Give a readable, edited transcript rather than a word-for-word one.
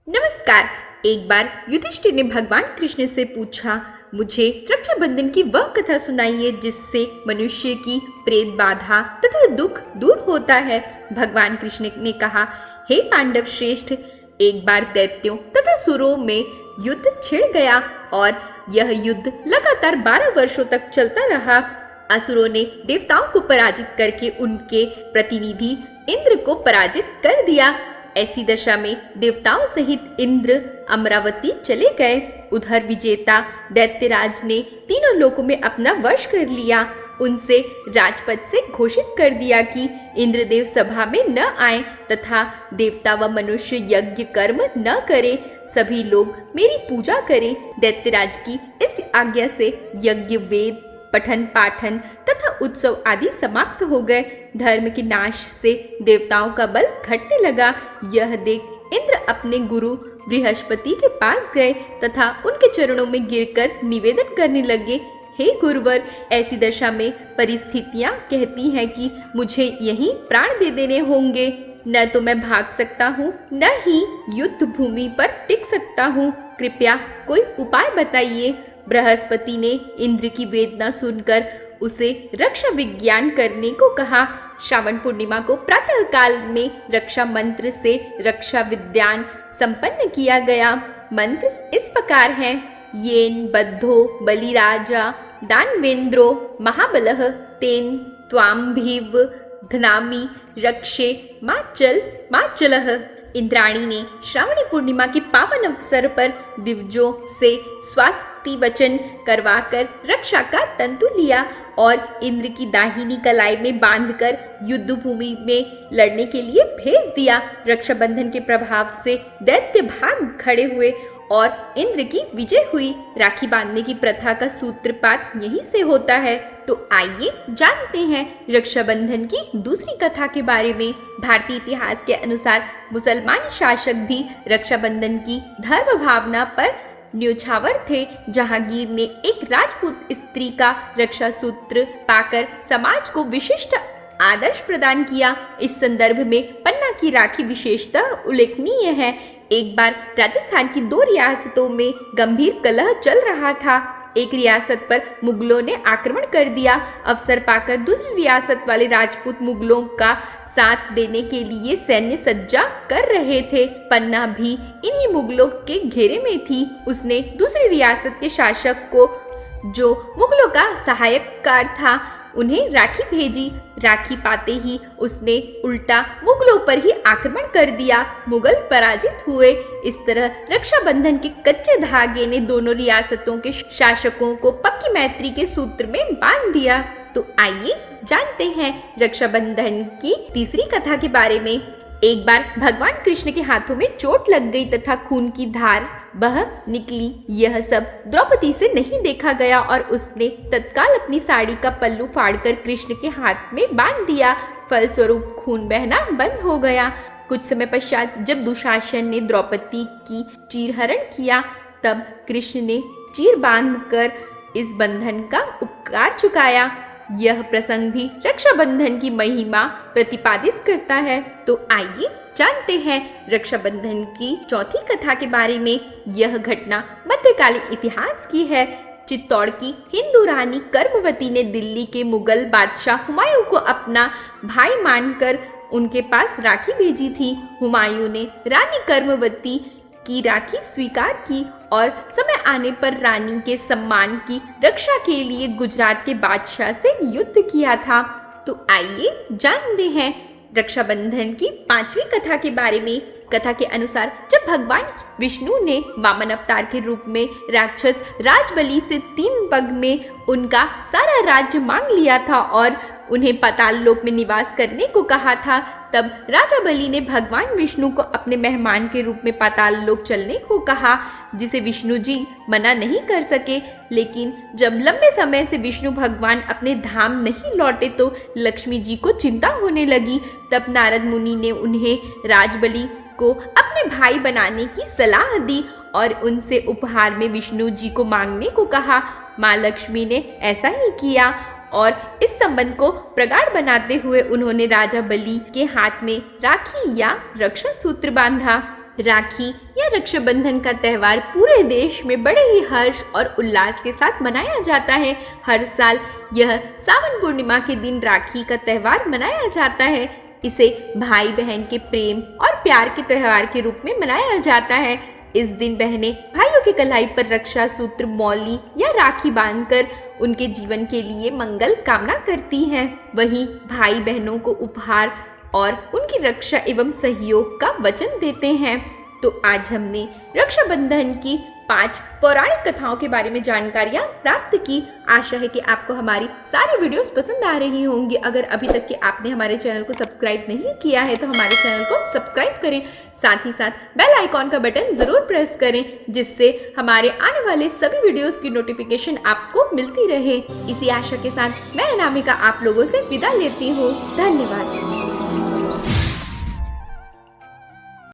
नमस्कार। एक बार युधिष्ठिर ने भगवान कृष्ण से पूछा, मुझे रक्षाबंधन की वह कथा सुनाइए जिससे मनुष्य की प्रेत बाधा तथा दुख दूर होता है। भगवान कृष्ण ने कहा, हे पांडव श्रेष्ठ, एक बार दैत्यों तथा सुरों में युद्ध छिड़ गया और यह युद्ध लगातार 12 वर्षों तक चलता रहा। असुरों ने देवताओं को पराजित करके उनके प्रतिनिधि इंद्र को पराजित कर दिया। ऐसी दशा में देवताओं सहित इंद्र अमरावती चले गए। उधर विजेता दैत्यराज ने तीनों लोकों में अपना वश कर लिया। उनसे राजपद से घोषित कर दिया कि इंद्रदेव सभा में न आए तथा देवता व मनुष्य यज्ञ कर्म न करे, सभी लोग मेरी पूजा करें। दैत्यराज की इस आज्ञा से यज्ञ, वेद, पठन पाठन तथा उत्सव आदि समाप्त हो गए। धर्म के नाश से देवताओं का बल घटने लगा। यह देख इंद्र अपने गुरु बृहस्पति के पास गए तथा उनके चरणों में गिरकर निवेदन करने लगे, हे गुरुवर, ऐसी दशा में परिस्थितियां कहती हैं कि मुझे यहीं प्राण दे देने होंगे। न तो मैं भाग सकता हूँ, न ही युद्ध भूमि पर टिक सकता हूँ। कृपया कोई उपाय बताइए। बृहस्पति ने इंद्र की वेदना सुनकर उसे रक्षा विज्ञान करने को कहा। श्रावण पूर्णिमा को प्रातः काल में रक्षा मंत्र से रक्षा विज्ञान संपन्न किया गया। मंत्र इस प्रकार है, येन बद्धो बलिराजा दानवेंद्रो महाबलः तेन त्वाम्भिव धनामि रक्षे माचलः। इंद्राणी ने श्रावणी पूर्णिमा के पावन अवसर पर दिव्यों से स्वास्ति वचन करवाकर रक्षा का तंतु लिया और इंद्र की दाहिनी कलाई में बांधकर युद्ध भूमि में लड़ने के लिए भेज दिया। रक्षाबंधन के प्रभाव से दैत्य भाग खड़े हुए और इंद्र की विजय हुई। राखी बांधने की प्रथा का सूत्रपात यहीं से होता है। तो आइए जानते हैं रक्षाबंधन की दूसरी कथा के बारे में। भारतीय इतिहास के अनुसार मुसलमान शासक भी रक्षाबंधन की धर्म भावना पर न्योछावर थे। जहांगीर ने एक राजपूत स्त्री का रक्षा सूत्र पाकर समाज को विशिष्ट आदर्श प्रदान किया। इस संदर्भ में पन्ना की राखी विशेषतः उल्लेखनीय है। एक बार राजस्थान की 2 रियासतों में गंभीर कलह चल रहा था। एक रियासत पर मुगलों ने आक्रमण कर दिया। अवसर पाकर दूसरी रियासत वाले राजपूत मुगलों का साथ देने के लिए सैन्य सज्जा कर रहे थे। पन्ना भी इन्हीं मुगलों के घेरे में थी। उसने दूसरी रियासत के शासक को, जो मुगलों का सहायककार था, उन्हें राखी भेजी। राखी पाते ही उसने उल्टा मुगलों पर ही आक्रमण कर दिया। मुगल पराजित हुए। इस तरह रक्षाबंधन के कच्चे धागे ने दोनों रियासतों के शासकों को पक्की मैत्री के सूत्र में बांध दिया। तो आइए जानते हैं रक्षाबंधन की तीसरी कथा के बारे में। एक बार भगवान कृष्ण के हाथों में चोट लग गई तथा खून की धार बह निकली। यह सब द्रौपदी से नहीं देखा गया और उसने तत्काल अपनी साड़ी का पल्लू फाड़कर कृष्ण के हाथ में बांध दिया। फलस्वरूप खून बहना बंद हो गया। कुछ समय पश्चात जब दुशासन ने द्रौपदी की चीरहरण किया, तब कृष्ण ने चीर बांधकर इस बंधन का उपकार चुकाया। यह प्रसंग भी रक्षाबंधन की महिमा प्रतिपादित करता है। तो आइए जानते हैं रक्षाबंधन की चौथी कथा के बारे में। यह घटना मध्यकालीन इतिहास की है। चित्तौड़ की हिंदू रानी कर्मवती ने दिल्ली के मुगल बादशाह हुमायूं को अपना भाई मानकर उनके पास राखी भेजी थी। हुमायूं ने रानी कर्मवती की राखी स्वीकार की और समय आने पर रानी के सम्मान की रक्षा के लिए गुजरात के बादशाह से युद्ध किया था। तो आइए जानते हैं रक्षाबंधन की 5वीं कथा के बारे में। कथा के अनुसार जब भगवान विष्णु ने वामन अवतार के रूप में राक्षस राजबलि से 3 पग में उनका सारा राज्य मांग लिया था और उन्हें पाताल लोक में निवास करने को कहा था, तब राजा बलि ने भगवान विष्णु को अपने मेहमान के रूप में पाताल लोक चलने को कहा, जिसे विष्णु जी मना नहीं कर सके। लेकिन जब लंबे समय से विष्णु भगवान अपने धाम नहीं लौटे तो लक्ष्मी जी को चिंता होने लगी। तब नारद मुनि ने उन्हें राजबलि को अपने भाई बनाने की सलाह दी और उनसे उपहार में विष्णु जी को मांगने को कहा। माँ लक्ष्मी ने ऐसा ही किया और इस संबंध को प्रगाढ़ बनाते हुए उन्होंने राजा बलि के हाथ में राखी या रक्षा सूत्र बांधा। राखी या यह रक्षाबंधन का त्योहार पूरे देश में बड़े ही हर्ष और उल्लास के साथ मनाया जाता है। हर साल यह सावन पूर्णिमा के दिन राखी का त्योहार मनाया जाता है। इसे भाई बहन के प्रेम और प्यार के त्योहार के रूप में मनाया जाता है। इस दिन बहनें भाइयों की कलाई पर रक्षा सूत्र, मौली या राखी बांधकर उनके जीवन के लिए मंगल कामना करती हैं। वहीं भाई बहनों को उपहार और उनकी रक्षा एवं सहयोग का वचन देते हैं। तो आज हमने रक्षाबंधन की 5 पौराणिक कथाओं के बारे में जानकारियां प्राप्त की। आशा है कि आपको हमारी सारी वीडियोस पसंद आ रही होंगी। अगर अभी तक कि आपने हमारे चैनल को सब्सक्राइब नहीं किया है तो हमारे चैनल को सब्सक्राइब करें, साथ ही साथ बेल आइकॉन का बटन जरूर प्रेस करें, जिससे हमारे आने वाले सभी वीडियोस की नोटिफिकेशन आपको मिलती रहे। इसी आशा के साथ मैं अनामिका आप लोगों से विदा लेती हूँ। धन्यवाद।